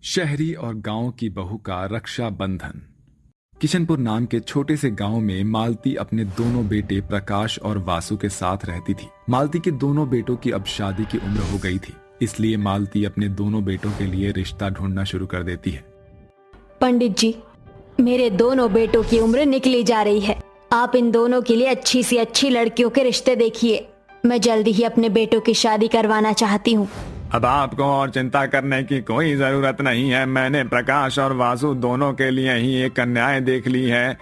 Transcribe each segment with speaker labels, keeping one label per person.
Speaker 1: शहरी और गांव की बहू का रक्षा बंधन। किशनपुर नाम के छोटे से गांव में मालती अपने दोनों बेटे प्रकाश और वासु के साथ रहती थी। मालती के दोनों बेटों की अब शादी की उम्र हो गई थी, इसलिए मालती अपने दोनों बेटों के लिए रिश्ता ढूंढना शुरू कर देती है।
Speaker 2: पंडित जी, मेरे दोनों बेटों की उम्र निकली जा रही है। आप इन दोनों के लिए अच्छी सी अच्छी लड़कियों के रिश्ते देखिए। मैं जल्दी ही अपने बेटों की शादी करवाना चाहती हूँ।
Speaker 3: अब आपको और चिंता करने की कोई जरूरत नहीं है। मैंने प्रकाश और वासु दोनों के लिए ही एक कन्याएं देख ली है।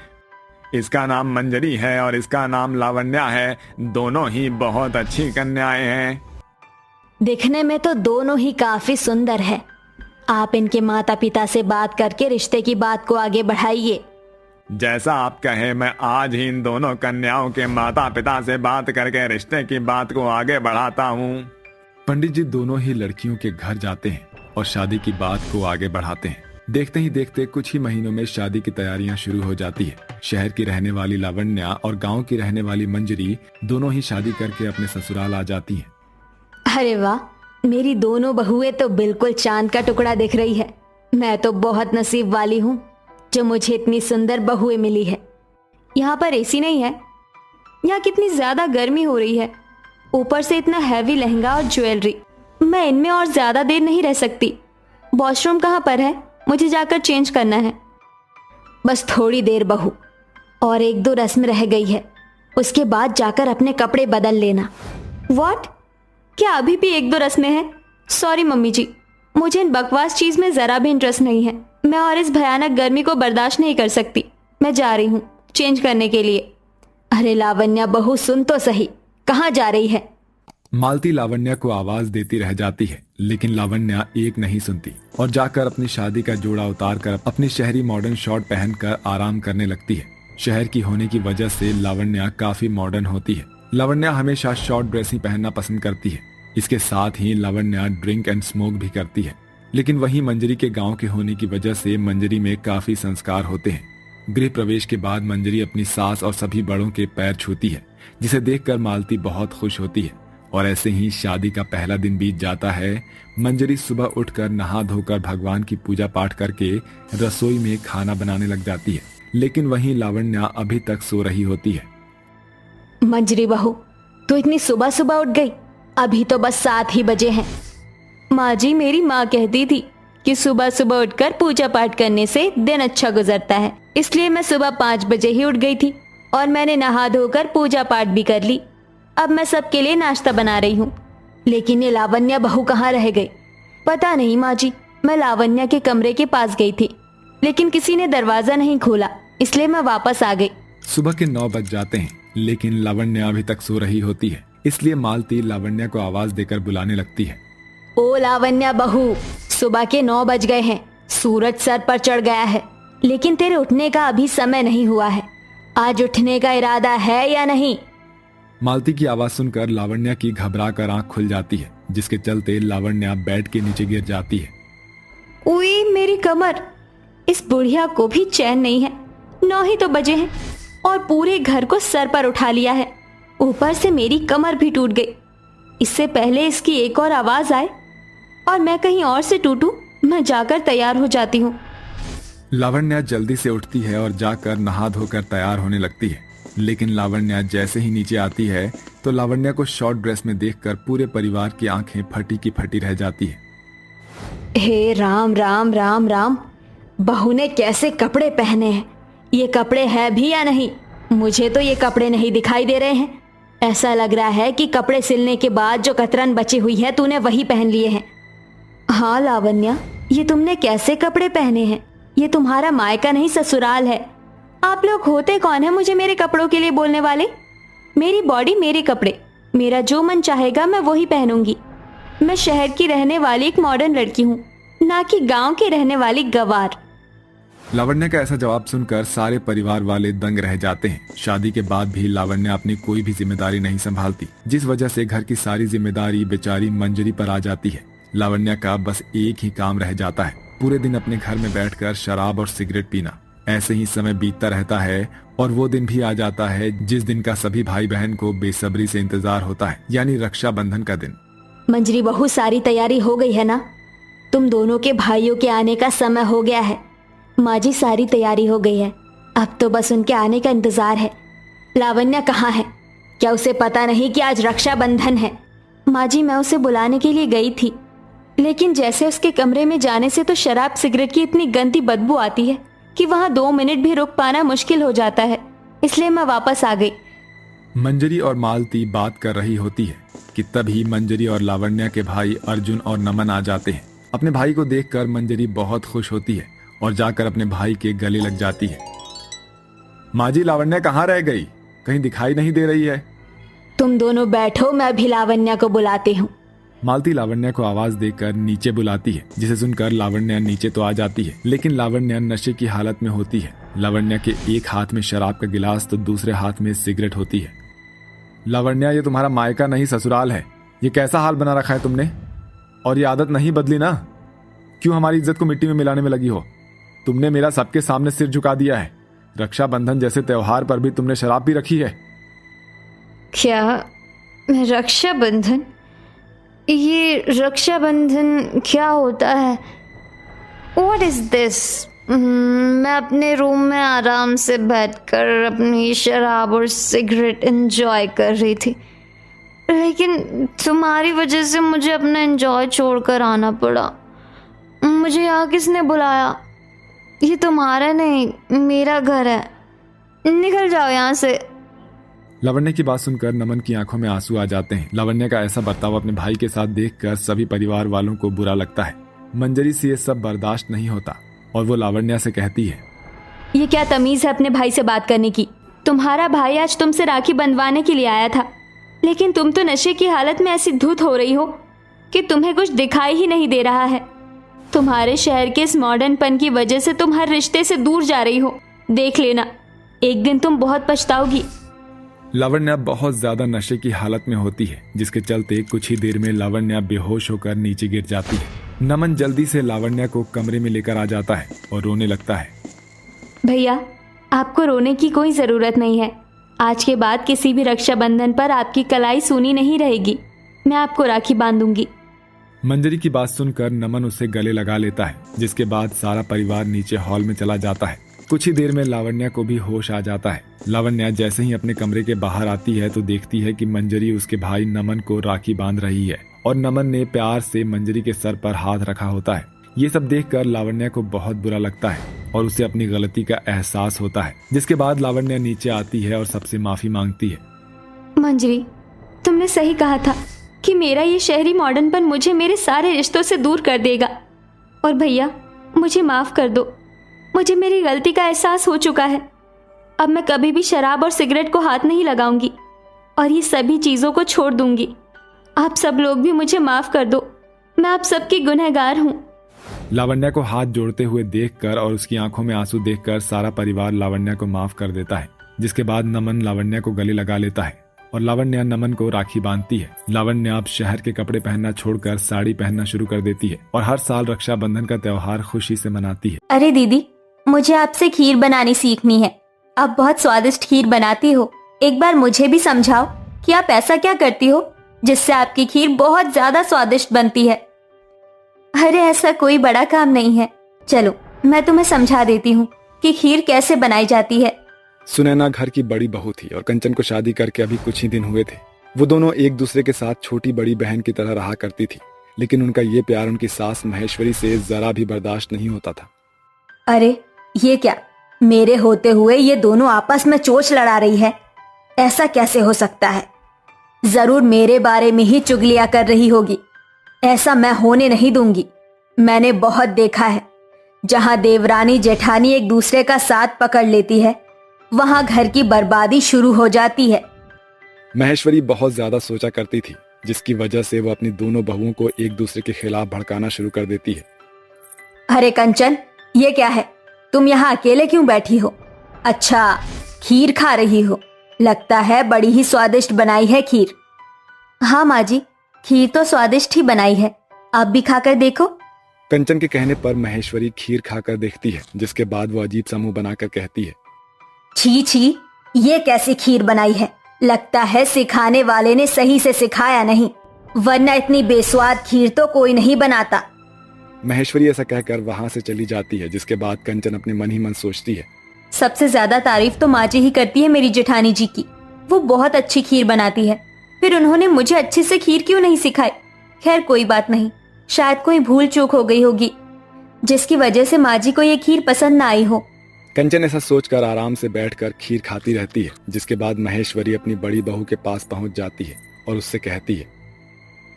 Speaker 3: इसका नाम मंजरी है और इसका नाम लावण्या है। दोनों ही बहुत अच्छी कन्याएं हैं।
Speaker 2: दिखने में तो दोनों ही काफी सुंदर है। आप इनके माता पिता से बात करके रिश्ते की बात को आगे बढ़ाइए।
Speaker 3: जैसा आप कहे, मैं आज ही इन दोनों कन्याओं के माता पिता से बात करके रिश्ते की बात को आगे बढ़ाता हूँ।
Speaker 1: पंडित जी दोनों ही लड़कियों के घर जाते हैं और शादी की बात को आगे बढ़ाते हैं। देखते ही देखते कुछ ही महीनों में शादी की तैयारियां शुरू हो जाती है। शहर की रहने वाली लावण्या और गांव की रहने वाली मंजरी दोनों ही शादी करके अपने ससुराल आ जाती हैं।
Speaker 2: अरे वाह, मेरी दोनों बहुएं तो बिल्कुल चांद का टुकड़ा दिख रही है। मैं तो बहुत नसीब वाली हूँ जो मुझे इतनी सुंदर बहुएं मिली है। यहाँ पर एसी नहीं है। यहाँ कितनी ज्यादा गर्मी हो रही है, ऊपर से इतना हैवी लहंगा और ज्वेलरी। मैं इनमें और ज्यादा देर नहीं रह सकती। वॉशरूम कहाँ पर है? मुझे जाकर चेंज करना है। बस थोड़ी देर बहू, और एक दो रस्म रह गई है, उसके बाद जाकर अपने कपड़े बदल लेना। व्हाट? क्या अभी भी एक दो रस्में हैं? सॉरी मम्मी जी, मुझे इन बकवास चीज में जरा भी इंटरेस्ट नहीं है। मैं और इस भयानक गर्मी को बर्दाश्त नहीं कर सकती। मैं जा रही हूँ चेंज करने के लिए। अरे लावण्या बहू, सुन तो सही, कहाँ जा रही है?
Speaker 1: मालती लावण्या को आवाज देती रह जाती है, लेकिन लावण्या एक नहीं सुनती और जाकर अपनी शादी का जोड़ा उतार कर अपनी शहरी मॉडर्न शॉर्ट पहनकर आराम करने लगती है। शहर की होने की वजह से लावण्या काफी मॉडर्न होती है। लावण्या हमेशा शॉर्ट ड्रेस ही पहनना पसंद करती है। इसके साथ ही लावण्या ड्रिंक एंड स्मोक भी करती है। लेकिन वहीं मंजरी के गांव के होने की वजह से मंजरी में काफी संस्कार होते हैं। गृह प्रवेश के बाद मंजरी अपनी सास और सभी बड़ों के पैर छूती है, जिसे देखकर मालती बहुत खुश होती है। और ऐसे ही शादी का पहला दिन बीत जाता है। मंजरी सुबह उठकर नहा धोकर भगवान की पूजा पाठ करके रसोई में खाना बनाने लग जाती है। लेकिन वहीं लावण्या अभी तक सो रही होती है।
Speaker 2: मंजरी बहू, तू इतनी सुबह सुबह उठ गई? अभी तो बस 7 ही बजे हैं। माँ जी, मेरी माँ कहती थी कि सुबह सुबह उठकर पूजा पाठ करने से दिन अच्छा गुजरता है, इसलिए मैं सुबह 5 बजे ही उठ गई थी और मैंने नहा धोकर पूजा पाठ भी कर ली। अब मैं सबके लिए नाश्ता बना रही हूँ। लेकिन ये लावण्या बहू कहाँ रह गई? पता नहीं माँ जी, मैं लावण्या के कमरे के पास गई थी, लेकिन किसी ने दरवाजा नहीं खोला, इसलिए मैं वापस आ गई।
Speaker 1: सुबह के 9 बज जाते हैं, लेकिन लावण्या अभी तक सो रही होती है। इसलिए मालती लावण्या को आवाज देकर बुलाने लगती है।
Speaker 2: ओ लावण्या बहू, सुबह के 9 बज गए हैं। सूरज सर पर चढ़ गया है, लेकिन तेरे उठने का अभी समय नहीं हुआ है। आज उठने का इरादा है या नहीं?
Speaker 1: मालती की आवाज सुनकर लावण्या की घबरा कर आंख खुल जाती है, जिसके चलते लावण्या बेड के नीचे गिर जाती है।
Speaker 2: उई मेरी कमर! इस बुढ़िया को भी चैन नहीं है। 9 ही तो बजे हैं और पूरे घर को सर पर उठा लिया है। ऊपर से मेरी कमर भी टूट गई। इससे पहले इसकी एक और आवाज आए और मैं कहीं और से टूटूं, मैं जाकर तैयार हो जाती हूँ।
Speaker 1: लावण्या जल्दी से उठती है और जाकर नहा धोकर तैयार होने लगती है। लेकिन लावण्या जैसे ही नीचे आती है तो लावण्या को शॉर्ट ड्रेस में देखकर पूरे परिवार की आंखें फटी की फटी रह जाती है।
Speaker 2: हे राम राम राम राम, बहू ने कैसे कपड़े पहने हैं? ये कपड़े हैं भी या नहीं? मुझे तो ये कपड़े नहीं दिखाई दे रहे हैं। ऐसा लग रहा है कि कपड़े सिलने के बाद जो कतरन बची हुई है तूने वही पहन लिए हैं। हाँ लावण्या, ये तुमने कैसे कपड़े पहने हैं? ये तुम्हारा मायका नहीं, ससुराल है। आप लोग होते कौन है मुझे मेरे कपड़ों के लिए बोलने वाले? मेरी बॉडी, मेरे कपड़े, मेरा जो मन चाहेगा मैं वही पहनूंगी। मैं शहर की रहने वाली एक मॉडर्न लड़की हूँ, ना कि गांव की रहने वाली गवार।
Speaker 1: लावण्या का ऐसा जवाब सुनकर सारे परिवार वाले दंग रह जाते हैं। शादी के बाद भी लावण्या अपनी कोई भी जिम्मेदारी नहीं संभालती, जिस वजह से घर की सारी जिम्मेदारी बेचारी मंजरी पर आ जाती है। लावण्या का बस एक ही काम रह जाता है, पूरे दिन अपने घर में बैठकर शराब और सिगरेट पीना। ऐसे ही समय बीतता रहता है और वो दिन भी आ जाता है जिस दिन का सभी भाई बहन को बेसब्री से इंतजार होता है, यानी रक्षा बंधन का दिन।
Speaker 2: मंजरी बहू, सारी तैयारी हो गई है ना? तुम दोनों के भाइयों के आने का समय हो गया है। माँ जी, सारी तैयारी हो गई है, अब तो बस उनके आने का इंतजार है। लावण्या कहाँ है? क्या उसे पता नहीं कि आज रक्षाबंधन है? माँ जी, मैं उसे बुलाने के लिए गई थी, लेकिन जैसे उसके कमरे में जाने से तो शराब सिगरेट की इतनी गंदी बदबू आती है कि वहाँ 2 मिनट भी रुक पाना मुश्किल हो जाता है, इसलिए मैं वापस आ गई।
Speaker 1: मंजरी और मालती बात कर रही होती है कि तभी मंजरी और लावण्या के भाई अर्जुन और नमन आ जाते हैं। अपने भाई को देखकर मंजरी बहुत खुश होती है और जाकर अपने भाई के गले लग जाती है। माँ जी, लावण्या कहाँ रह गई? कहीं दिखाई नहीं दे रही है।
Speaker 2: तुम दोनों बैठो, मैं भी लावण्या को बुलाती हूँ।
Speaker 1: मालती लावण्या को आवाज देकर नीचे बुलाती है, जिसे सुनकर लावण्या नीचे तो आ जाती है, लेकिन लावण्या नशे की हालत में होती है। लावण्या के एक हाथ में शराब का गिलास तो दूसरे हाथ में सिगरेट होती है। लावण्या, ये तुम्हारा मायका नहीं ससुराल है। ये कैसा हाल बना रखा है तुमने? और ये आदत नहीं बदली ना? क्यों हमारी इज्जत को मिट्टी में मिलाने में लगी हो? तुमने मेरा सबके सामने सिर झुका दिया है। रक्षाबंधन जैसे त्योहार पर भी तुमने शराब पी रखी है।
Speaker 2: क्या रक्षाबंधन? ये रक्षाबंधन क्या होता है? What is this? मैं अपने रूम में आराम से बैठकर अपनी शराब और सिगरेट एंजॉय कर रही थी, लेकिन तुम्हारी वजह से मुझे अपना एंजॉय छोड़कर आना पड़ा। मुझे यहाँ किसने बुलाया? ये तुम्हारा नहीं, मेरा घर है। निकल जाओ यहाँ से।
Speaker 1: लावण्या की बात सुनकर नमन की आंखों में आंसू आ जाते हैं। लावण्या का ऐसा बर्ताव अपने भाई के साथ देखकर सभी परिवार वालों को बुरा लगता है। मंजरी से ये सब बर्दाश्त नहीं होता और वो लावण्या से कहती है,
Speaker 2: ये क्या तमीज है अपने भाई से बात करने की? तुम्हारा भाई आज तुमसे राखी बंधवाने के लिए आया था, लेकिन तुम तो नशे की हालत में ऐसी धुत हो रही हो कि तुम्हें कुछ दिखाई ही नहीं दे रहा है। तुम्हारे शहर के इस मॉडर्नपन की वजह से तुम हर रिश्ते से दूर जा रही हो। देख लेना, एक दिन तुम बहुत पछताओगी।
Speaker 1: लावण्या बहुत ज्यादा नशे की हालत में होती है, जिसके चलते कुछ ही देर में लावण्या बेहोश होकर नीचे गिर जाती है। नमन जल्दी से लावण्या को कमरे में लेकर आ जाता है और रोने लगता है।
Speaker 2: भैया, आपको रोने की कोई जरूरत नहीं है। आज के बाद किसी भी रक्षाबंधन पर आपकी कलाई सूनी नहीं रहेगी। मैं आपको राखी बांधूंगी।
Speaker 1: मंजरी की बात सुनकर नमन उसे गले लगा लेता है, जिसके बाद सारा परिवार नीचे हॉल में चला जाता है। कुछ ही देर में लावण्या को भी होश आ जाता है। लावण्या जैसे ही अपने कमरे के बाहर आती है तो देखती है कि मंजरी उसके भाई नमन को राखी बांध रही है और नमन ने प्यार से मंजरी के सर पर हाथ रखा होता है। ये सब देखकर लावण्या को बहुत बुरा लगता है और उसे अपनी गलती का एहसास होता है, जिसके बाद लावण्या नीचे आती है और सबसे माफी मांगती है।
Speaker 2: मंजरी, तुमने सही कहा था कि मेरा ये शहरी मॉडर्नपन मुझे मेरे सारे रिश्तों से दूर कर देगा। और भैया, मुझे माफ कर दो। मुझे मेरी गलती का एहसास हो चुका है। अब मैं कभी भी शराब और सिगरेट को हाथ नहीं लगाऊंगी और ये सभी चीजों को छोड़ दूंगी। आप सब लोग भी मुझे माफ कर दो। मैं आप सबकी गुनहगार हूँ।
Speaker 1: लावण्या को हाथ जोड़ते हुए देखकर और उसकी आंखों में आंसू देखकर सारा परिवार लावण्या को माफ कर देता है, जिसके बाद नमन लावण्या को गले लगा लेता है और लावण्या नमन को राखी बांधती है। लावण्या अब शहर के कपड़े पहनना छोड़कर साड़ी पहनना शुरू कर देती है और हर साल रक्षाबंधन का त्योहार खुशी से मनाती है।
Speaker 2: अरे दीदी, मुझे आपसे खीर बनानी सीखनी है। आप बहुत स्वादिष्ट खीर बनाती हो। एक बार मुझे भी समझाओ कि आप ऐसा क्या करती हो जिससे आपकी खीर बहुत ज्यादा स्वादिष्ट बनती है। अरे ऐसा कोई बड़ा काम नहीं है, चलो मैं तुम्हें समझा देती हूँ कि खीर कैसे बनाई जाती है।
Speaker 1: सुनैना घर की बड़ी बहू थी और कंचन को शादी करके अभी कुछ ही दिन हुए थे। वो दोनों एक दूसरे के साथ छोटी बड़ी बहन की तरह रहा करती थी, लेकिन उनका ये प्यार उनकी सास महेश्वरी से जरा भी बर्दाश्त नहीं होता था।
Speaker 2: अरे ये क्या, मेरे होते हुए ये दोनों आपस में चोंच लड़ा रही है? ऐसा कैसे हो सकता है? जरूर मेरे बारे में ही चुगलियां कर रही होगी। ऐसा मैं होने नहीं दूंगी। मैंने बहुत देखा है, जहां देवरानी जेठानी एक दूसरे का साथ पकड़ लेती है, वहां घर की बर्बादी शुरू हो जाती है।
Speaker 1: महेश्वरी बहुत ज्यादा सोचा करती थी, जिसकी वजह से वो अपनी दोनों बहुओं को एक दूसरे के खिलाफ भड़काना शुरू कर देती है।
Speaker 2: अरे कंचन, ये क्या है? तुम यहाँ अकेले क्यों बैठी हो? अच्छा, खीर खा रही हो? लगता है बड़ी ही स्वादिष्ट बनाई है खीर। हाँ माँ जी, खीर तो स्वादिष्ट ही बनाई है। आप भी खाकर देखो।
Speaker 1: कंचन के कहने पर महेश्वरी खीर खाकर देखती है, जिसके बाद वो अजीब सा मुंह बनाकर कहती है,
Speaker 2: छी छी, ये कैसी खीर बनाई है? लगता है सिखाने वाले ने सही से सिखाया नहीं, वरना इतनी बेस्वाद खीर तो कोई नहीं बनाता।
Speaker 1: महेश्वरी ऐसा कहकर वहां से चली जाती है, जिसके बाद कंचन अपने मन ही मन सोचती है,
Speaker 2: सबसे ज्यादा तारीफ तो माँ जी ही करती है मेरी जेठानी जी की। वो बहुत अच्छी खीर बनाती है, फिर उन्होंने मुझे अच्छे से खीर क्यों नहीं सिखाई। खैर कोई बात नहीं, शायद कोई भूल चूक हो गई होगी जिसकी वजह से माँ जी को ये खीर पसंद ना आई हो।
Speaker 1: कंचन ऐसा सोचकर आराम से बैठकर खीर खाती रहती है, जिसके बाद महेश्वरी अपनी बड़ी बहू के पास पहुंच जाती है और उससे कहती है,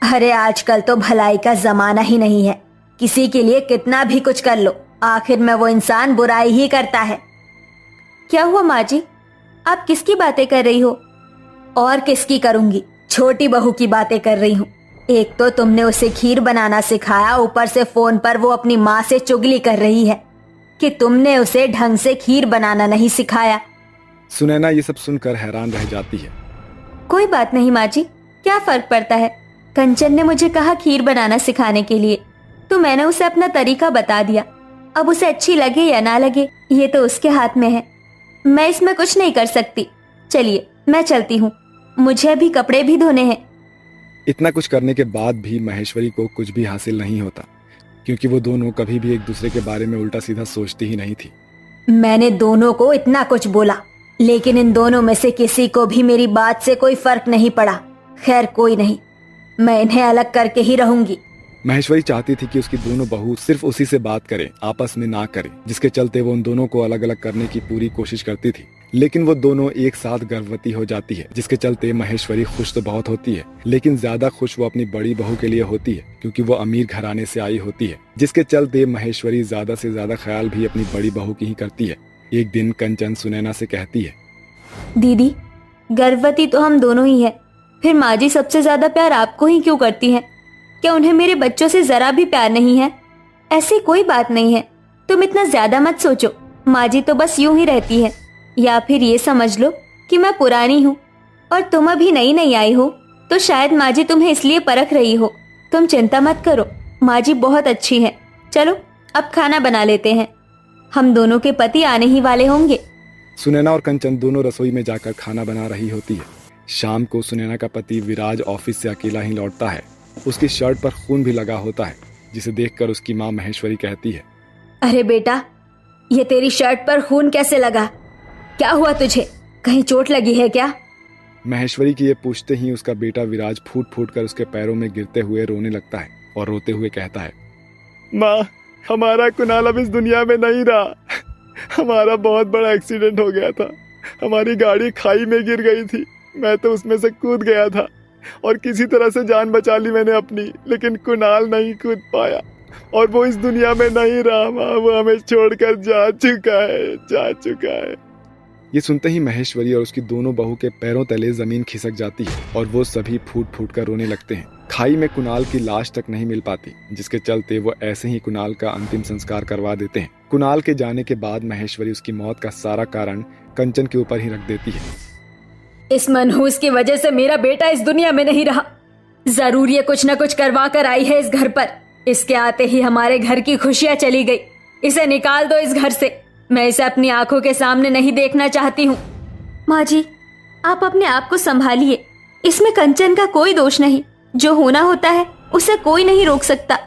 Speaker 2: अरे आजकल तो भलाई का जमाना ही नहीं है, किसी के लिए कितना भी कुछ कर लो, आखिर में वो इंसान बुराई ही करता है। क्या हुआ माँ जी, आप किसकी बातें कर रही हो? और किसकी करूंगी, छोटी बहू की बातें कर रही हूँ। एक तो तुमने उसे खीर बनाना सिखाया, ऊपर से फोन पर वो अपनी माँ से चुगली कर रही है कि तुमने उसे ढंग से खीर बनाना नहीं सिखाया।
Speaker 1: सुनैना ये सब सुनकर हैरान रह जाती है।
Speaker 2: कोई बात नहीं माँ जी, क्या फर्क पड़ता है। कंचन ने मुझे कहा खीर बनाना सिखाने के लिए, तो मैंने उसे अपना तरीका बता दिया। अब उसे अच्छी लगे या ना लगे ये तो उसके हाथ में है, मैं इसमें कुछ नहीं कर सकती। चलिए मैं चलती हूँ, मुझे अभी कपड़े भी धोने हैं।
Speaker 1: इतना कुछ करने के बाद भी महेश्वरी को कुछ भी हासिल नहीं होता, क्योंकि वो दोनों कभी भी एक दूसरे के बारे में उल्टा सीधा सोचती ही नहीं थी।
Speaker 2: मैंने दोनों को इतना कुछ बोला, लेकिन इन दोनों में से किसी को भी मेरी बात से कोई फर्क नहीं पड़ा। खैर कोई नहीं, मैं इन्हें अलग करके ही रहूंगी।
Speaker 1: महेश्वरी चाहती थी कि उसकी दोनों बहू सिर्फ उसी से बात करें, आपस में ना करें, जिसके चलते वो उन दोनों को अलग अलग करने की पूरी कोशिश करती थी। लेकिन वो दोनों एक साथ गर्भवती हो जाती है, जिसके चलते महेश्वरी खुश तो बहुत होती है, लेकिन ज्यादा खुश वो अपनी बड़ी बहू के लिए होती है, क्योंकि वो अमीर घराने से आई होती है, जिसके चलते महेश्वरी ज्यादा से ज्यादा ख्याल भी अपनी बड़ी बहू की ही करती है। एक दिन कंचन सुनैना से कहती है,
Speaker 2: दीदी गर्भवती तो हम दोनों ही है, फिर माँ जी सबसे ज्यादा प्यार आपको ही क्यों करती है? क्या उन्हें मेरे बच्चों से जरा भी प्यार नहीं है? ऐसी कोई बात नहीं है, तुम इतना ज्यादा मत सोचो। माँ जी तो बस यूं ही रहती है, या फिर ये समझ लो कि मैं पुरानी हूँ और तुम अभी नई नई आई हो, तो शायद माँ जी तुम्हें इसलिए परख रही हो। तुम चिंता मत करो, माँ जी बहुत अच्छी है। चलो अब खाना बना लेते हैं, हम दोनों के पति आने ही वाले होंगे।
Speaker 1: सुनैना और कंचन दोनों रसोई में जाकर खाना बना रही होती है। शाम को सुनैना का पति विराज ऑफिस से अकेला ही लौटता है। उसकी शर्ट पर खून भी लगा होता है, जिसे देखकर उसकी माँ महेश्वरी कहती है,
Speaker 2: अरे बेटा, ये तेरी शर्ट पर खून कैसे लगा? क्या हुआ तुझे, कहीं चोट लगी है क्या?
Speaker 1: महेश्वरी की ये पूछते ही उसका बेटा विराज फूट फूट कर उसके पैरों में गिरते हुए रोने लगता है और रोते हुए कहता है,
Speaker 3: माँ, हमारा कुणाल अब इस दुनिया में नहीं रहा। हमारा बहुत बड़ा एक्सीडेंट हो गया था, हमारी गाड़ी खाई में गिर गई थी, मैं तो उसमें से कूद गया था और किसी तरह से जान बचा ली मैंने अपनी, लेकिन कुणाल नहीं कूद पाया और वो इस दुनिया में नहीं रहा। माँ, वो हमें छोड़कर जा चुका है।
Speaker 1: ये सुनते ही महेश्वरी और उसकी दोनों बहू के पैरों तले जमीन खिसक जाती है और वो सभी फूट फूट कर रोने लगते हैं। खाई में कुणाल की लाश तक नहीं मिल पाती, जिसके चलते वो ऐसे ही कुणाल का अंतिम संस्कार करवा देते हैं। कुणाल के जाने के बाद महेश्वरी उसकी मौत का सारा कारण कंचन के ऊपर ही रख देती है।
Speaker 2: इस मनहूस की वजह से मेरा बेटा इस दुनिया में नहीं रहा। जरूर ये कुछ न कुछ करवा कर आई है इस घर पर। इसके आते ही हमारे घर की खुशियां चली गई। इसे निकाल दो इस घर से, मैं इसे अपनी आंखों के सामने नहीं देखना चाहती हूँ। माँ जी, आप अपने आप को संभालिए, इसमें कंचन का कोई दोष नहीं। जो होना होता है उसे कोई नहीं रोक सकता।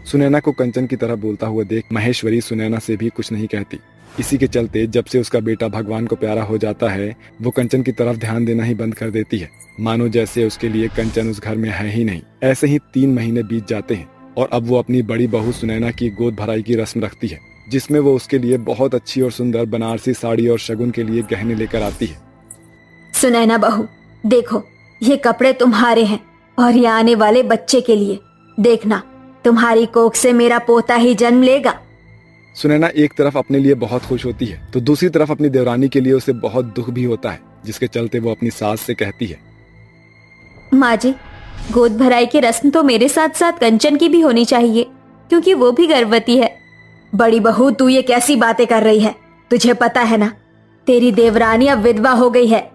Speaker 1: सुनैना को कंचन की तरह बोलता हुआ देख महेश्वरी सुनैना से भी कुछ नहीं कहती। इसी के चलते जब से उसका बेटा भगवान को प्यारा हो जाता है, वो कंचन की तरफ ध्यान देना ही बंद कर देती है, मानो जैसे उसके लिए कंचन उस घर में है ही नहीं। ऐसे ही 3 महीने बीत जाते हैं और अब वो अपनी बड़ी बहू सुनैना की गोद भराई की रस्म रखती है, जिसमें वो उसके लिए बहुत अच्छी और सुंदर बनारसी साड़ी और शगुन के लिए गहने लेकर आती है।
Speaker 2: सुनैना बहू, देखो ये कपड़े तुम्हारे हैं और ये आने वाले बच्चे के लिए। देखना, तुम्हारी कोख से मेरा पोता ही जन्म लेगा।
Speaker 1: सुनैना एक तरफ अपने लिए बहुत खुश होती है, तो दूसरी तरफ अपनी देवरानी के लिए उसे बहुत दुख भी होता है, जिसके चलते वो अपनी सास से कहती है,
Speaker 2: माँ जी, गोद भराई की रस्म तो मेरे साथ साथ कंचन की भी होनी चाहिए, क्योंकि वो भी गर्भवती है। बड़ी बहू, तू ये कैसी बातें कर रही है? तुझे पता है ना, तेरी देवरानी अब विधवा हो गई है।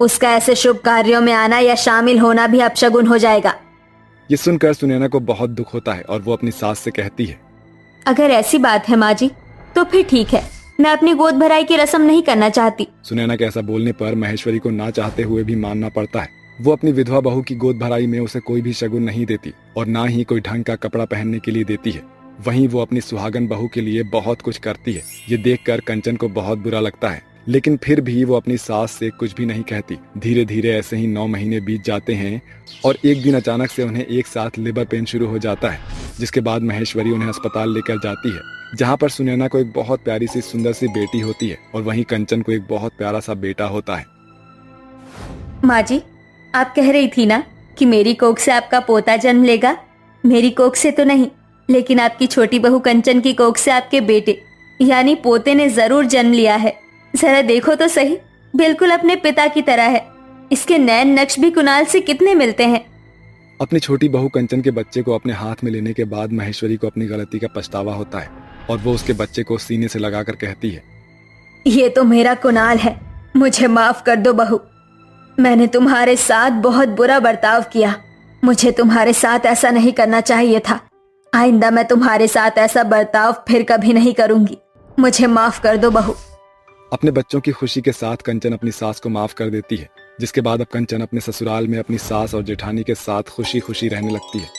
Speaker 2: उसका ऐसे शुभ कार्यों में आना या शामिल होना भी अपशगुन हो जाएगा।
Speaker 1: ये सुनकर सुनैना को बहुत दुख होता है और वो अपनी सास से कहती है,
Speaker 2: अगर ऐसी बात है माँ जी, तो फिर ठीक है, मैं अपनी गोद भराई की रस्म नहीं करना चाहती।
Speaker 1: सुनैना के ऐसा बोलने पर महेश्वरी को ना चाहते हुए भी मानना पड़ता है। वो अपनी विधवा बहू की गोद भराई में उसे कोई भी शगुन नहीं देती और ना ही कोई ढंग का कपड़ा पहनने के लिए देती है। वहीं वो अपनी सुहागन बहू के लिए बहुत कुछ करती है। ये देखकर कंचन को बहुत बुरा लगता है, लेकिन फिर भी वो अपनी सास से कुछ भी नहीं कहती। धीरे धीरे ऐसे ही 9 महीने बीत जाते हैं और एक दिन अचानक से उन्हें एक साथ लिवर पेन शुरू हो जाता है, जिसके बाद महेश्वरी उन्हें अस्पताल लेकर जाती है, जहाँ पर सुनैना को एक बहुत प्यारी सी सुंदर सी बेटी होती है और वहीं कंचन को एक बहुत प्यारा सा बेटा होता है।
Speaker 2: माँ जी, आप कह रही थी ना कि मेरी कोख से आपका पोता जन्म लेगा। मेरी कोख से तो नहीं, लेकिन आपकी छोटी बहू कंचन की कोख से आपके बेटे यानी पोते ने जरूर जन्म लिया है। जरा देखो तो सही, बिल्कुल अपने पिता की तरह है। इसके नैन नक्श भी कुणाल से कितने मिलते हैं।
Speaker 1: अपनी छोटी बहू कंचन के बच्चे को अपने हाथ में लेने के बाद महेश्वरी को अपनी गलती का पछतावा होता है और वो उसके बच्चे को सीने से लगाकर कहती है,
Speaker 2: ये तो मेरा कुणाल है, मुझे माफ कर दो बहू। मैंने तुम्हारे साथ बहुत बुरा बर्ताव किया। मुझे तुम्हारे साथ ऐसा नहीं करना चाहिए था। आइंदा मैं तुम्हारे साथ ऐसा बर्ताव फिर कभी नहीं करूंगी। मुझे माफ कर दो बहू।
Speaker 1: अपने बच्चों की खुशी के साथ कंचन अपनी सास को माफ कर देती है, जिसके बाद अब कंचन अपने ससुराल में अपनी सास और जेठानी के साथ खुशी खुशी रहने लगती है।